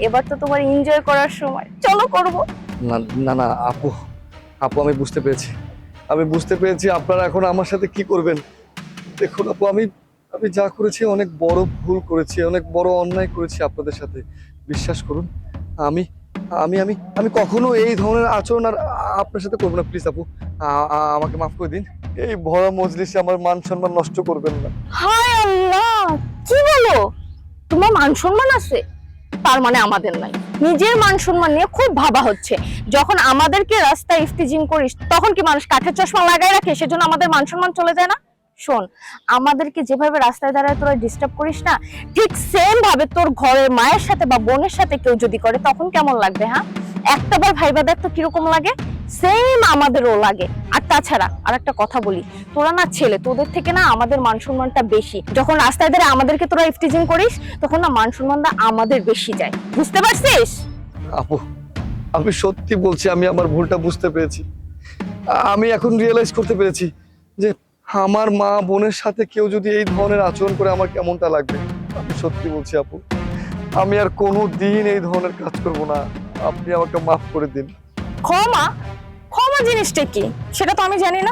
এবার তো তোমার এনজয় করার সময়, চলো করব। না না না আপু, আপু আমি বুঝতে পেরেছি, আমি বুঝতে পেরেছি আপনারা এখন আমার সাথে কি করবেন। দেখুন আপু, আমি আমি যা করেছি অনেক বড় ভুল করেছি, অনেক বড় অন্যায় করেছি আপনাদের সাথে। বিশ্বাস করুন, আমি আমি আমি আমি কখনো এই ধরনের আচরণ আর আপনার সাথে করবো না। প্লিজ আপু, আমাকে মাফ করে দিন। এই ভরা মজলিসে আমার মান সম্মান নষ্ট করবেন না। হায় আল্লাহ, কি বলো? তোমার মান সম্মান আছে, তার মানে আমাদের নাই। নিজের মান সম্মান নিয়ে খুব ভাবা হচ্ছে। যখন আমাদেরকে রাস্তায় ইফতিজিং করিস তখন কি মানুষ কাঠের চশমা লাগায় রাখে, সেজন্য আমাদের মান সম্মান চলে যায় না? শোন, আমাদেরকে যেভাবে রাস্তায় দাঁড়ায় তোরা ডিস্টার্ব করিস না, ঠিক সেম ভাবে তোর ঘরের মায়ের সাথে বা বোনের সাথে কেউ যদি করে তখন কেমন লাগবে? হ্যাঁ, একটাবার ভাইবা দেখ তো কিরকম লাগে। সেম আমাদেরও লাগে। আর তাছাড়া আর একটা কথা বলি, তোরা না ছেলে, তোদের থেকে না আমাদের মান সম্মানটা বেশি। যখন রাস্তায় দাঁড়ায় আমাদেরকে তোরা ইফতিজিং করিস তখন না মান সম্মানটা আমাদের বেশি যায়, বুঝতে পারছিস? আপু আমি সত্যি বলছি, আমি আমার ভুলটা বুঝতে পেরেছি। আমি এখন রিয়েলাইজ করতে পেরেছি যে আমার মা বোনের সাথে কেউ যদি এই ধরনের আচরণ করে আমার কেমনটা লাগবে। আমি সত্যি বলছি আপু, আমি আর কোনো দিন এই ধরনের কাজ করব না। আপনি আমাকে মাফ করে দিন। ক্ষমা? ক্ষমা জিনিসটা কি সেটা তো আমি জানি না।